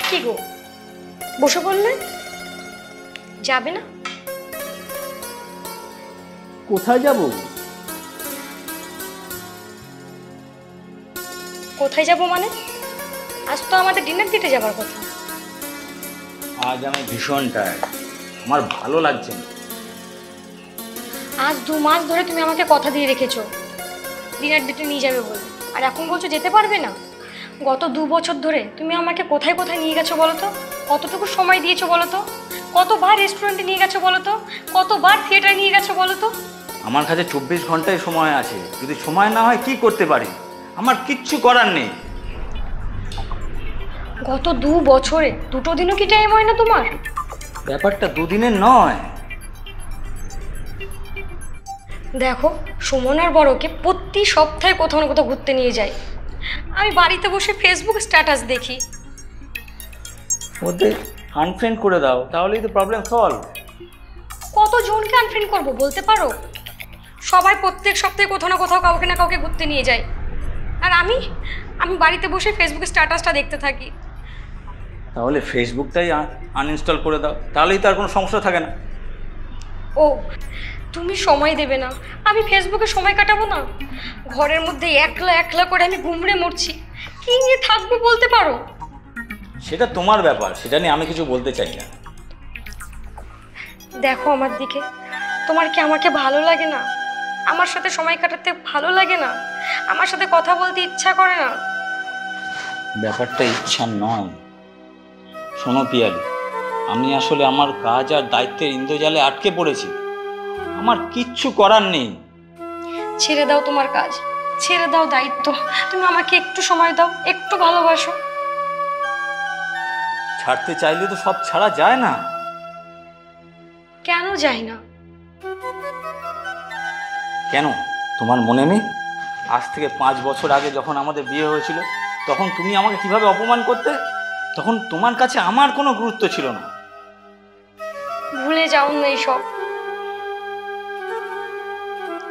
কি গো বসে পড়লে? যাবে না? কোথায় যাব? কোথায় যাব মানে? আজ তো আমাদের ডিনার দিতে যাবার কথা। আজ আমি ভীষণ টায়ার্ড, আমার ভালো লাগছে না। আজ 2 মাস ধরে তুমি আমাকে কথা দিয়ে রেখেছো ডিনার দিতে নিয়ে যাবে বলে, আর এখন বলছো যেতে পারবে না। গত 2 বছর ধরে তুমি আমাকে কোথায় কোথায় নিয়ে গেছো বলো তো? কতটুকু সময় দিয়েছো বলো তো? কতবার রেস্টুরেন্টে নিয়ে গেছো বলো তো? কতবার থিয়েটারে নিয়ে গেছো বলো তো? আমার কাছে 24 ঘন্টায় সময় আছে, যদি সময় না হয় কি করতে পারি? আমার কিচ্ছু করার নেই। গত 2 বছরে 2টো দিনও কি টাইম হয় না তোমার? ব্যাপারটা 2 দিনের নয়। দেখো, সুমন আর বড়কে প্রতি সপ্তাহে কোথাও না কোথাও ঘুরতে নিয়ে যায়। আমি বাড়িতে বসে ফেসবুক স্ট্যাটাস দেখি। ওদের আনফ্রেন্ড করে দাও, তাহলেই তো প্রবলেম সলভ। কতজনকে আনফ্রেন্ড করবো বলতে পারো? সবাই প্রত্যেক সপ্তাহে কোথাও না কোথাও কাউকে না কাউকে ঘুরতে নিয়ে যায়, আর আমি বাড়িতে বসে ফেসবুক স্ট্যাটাসটা দেখতে থাকি। তাহলে ফেসবুকটাই আনইনস্টল করে দাও, তাহলেই তো আর কোনো সমস্যা থাকে না। ও, তুমি সময় দেবে না, আমি ফেসবুকে সময় কাটাবো না? ঘরের মধ্যে একলা একলা করে আমি গুমড়ে মরছি, কি নিয়ে থাকবো বলতে পারো? সেটা তোমার ব্যাপার, সেটা নিয়ে আমি কিছু বলতে চাই না। দেখো আমার দিকে, তোমার কি আমাকে ভালো লাগে না? আমার সাথে সময় কাটাতে ভালো লাগে না? আমার সাথে কথা বলতে ইচ্ছা করে না? ব্যাপারটা ইচ্ছা নয়। শোনো পিয়ালি, আমি আসলে আমার কাজ আর দায়িত্বের ইন্দ্রজালে আটকে পড়েছি, আমার কিচ্ছু করার নেই। ছেড়ে দাও তোমার কাজ, ছেড়ে দাও দায়িত্ব। তুমি আমাকে একটু সময় দাও, একটু ভালোবাসো। ছাড়তে চাইলে তো সব ছাড়া যায় না। কেন যাই না? কেন তোমার মনে নেই? আজ থেকে 5 বছর আগে যখন আমাদের বিয়ে হয়েছিল, তখন তুমি আমাকে কিভাবে অপমান করতে? তখন তোমার কাছে আমার কোনো গুরুত্ব ছিল না। ভুলে যাও না এইসব।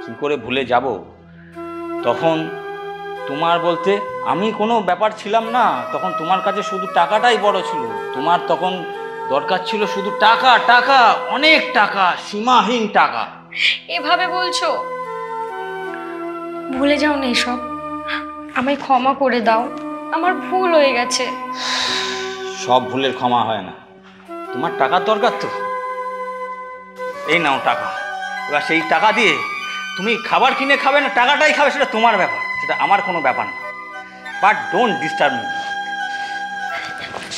কি করে ভুলে যাব? তখন তোমার বলতে আমি কোনো ব্যাপার ছিলাম না। তখন তোমার কাছে শুধু টাকাটাই বড় ছিল। তোমার তখন দরকার ছিল শুধু টাকা, টাকা, অনেক টাকা, সীমাহীন টাকা। এভাবে বলছো? ভুলে যাও না এসব। আমায় ক্ষমা করে দাও, আমার ভুল হয়ে গেছে। সব ভুলের ক্ষমা হয় না। তোমার টাকার দরকার তো, এই নাও টাকা। এবার সেই টাকা দিয়ে তুমি খাবার কিনে খাবে না টাকাটাই খাবে, সেটা তোমার ব্যাপার, সেটা আমার কোনো ব্যাপার না। But don't disturb me.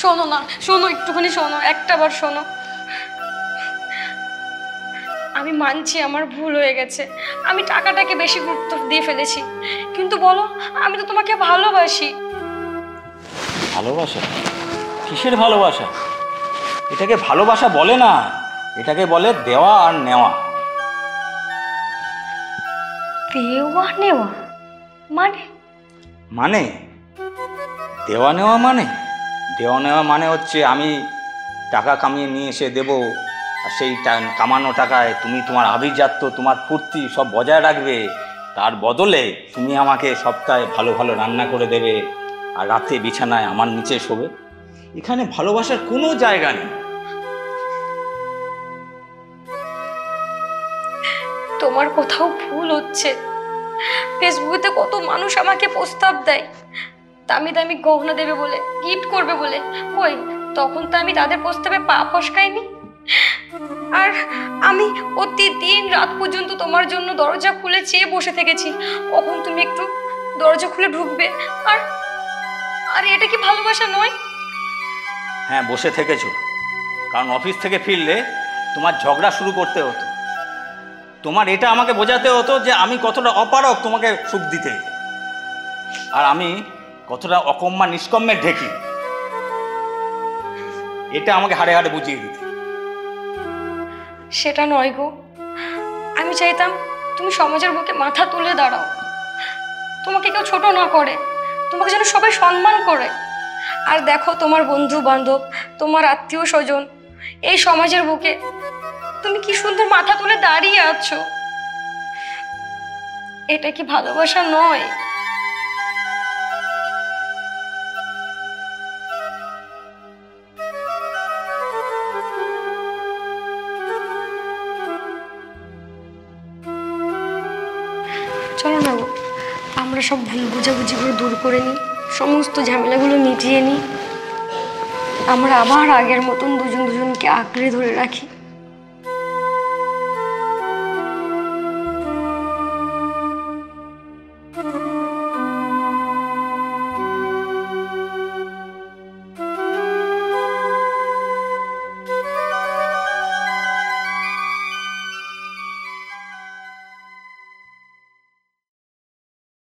শোনো না, শোনো, একটুখানি শোনো, একটাবার শোনো। আমি মানছি আমার ভুল হয়ে গেছে, আমি টাকাটাকে বেশি গুরুত্ব দিয়ে ফেলেছি। কিন্তু বলো, আমি তো তোমাকে ভালোবাসি। ভালোবাসা? কিসের ভালোবাসা? এটাকে ভালোবাসা বলে না, এটাকে বলে দেওয়া আর নেওয়া। দেওয়া নেওয়া মানে? মানে দেওয়া নেওয়া মানে? দেওয়া নেওয়া মানে হচ্ছে আমি টাকা কামিয়ে নিয়ে এসে দেবো, আর সেই কামানো টাকায় তুমি তোমার আভিজাত্য, তোমার ফুর্তি সব বজায় রাখবে। তার বদলে তুমি আমাকে সপ্তাহে ভালো ভালো রান্না করে দেবে, আর রাতে বিছানায় আমার নিচে শোবে। এখানে ভালোবাসার কোনো জায়গা নেই। তোমার কোথাও ভুল হচ্ছে। ফেসবুকে কত মানুষ আমাকে প্রস্তাব দেয়, দামি দামি গহনা দেবে বলে, গিফট করবে বলে। কই, তখন তো আমি তাদের প্রস্তাবে পা ফসকাইনি। আর আমি প্রতিদিন রাত পর্যন্ত তোমার জন্য দরজা খুলে চেয়ে বসে থেকেছি, কখন তুমি একটু দরজা খুলে ঢুকবে। আর আর এটা কি ভালোবাসা নয়? হ্যাঁ, বসে থেকেছো, কারণ অফিস থেকে ফিরলে তোমার ঝগড়া শুরু করতে হতো। তোমার এটা আমাকে বোঝাতে হতো যে আমি কতটা অপারগ তোমাকে সুখ দিতে, আর আমি কতটা অকম্মা নিষ্কম্মের ঢেকি, এটা আমাকে হাড়ে হাড়ে বুঝিয়ে দিতে। সেটা নয় গো, আমি চাইতাম তুমি সমাজের বুকে মাথা তুলে দাঁড়াও, তোমাকে কেউ ছোট না করে, তোমাকে যেন সবাই সম্মান করে। আর দেখো, তোমার বন্ধু বান্ধব, তোমার আত্মীয় স্বজন, এই সমাজের বুকে তুমি কি সুন্দর মাথা তুলে দাঁড়িয়ে আছো। এটা কি ভালোবাসা নয়? চলো না গো, আমরা সব ভুল বুঝাবুঝিগুলো দূর করে নিই, সমস্ত ঝামেলাগুলো মিটিয়ে নিই, আমরা আবার আগের মতন দুজন দুজনকে আঁকড়ে ধরে রাখি।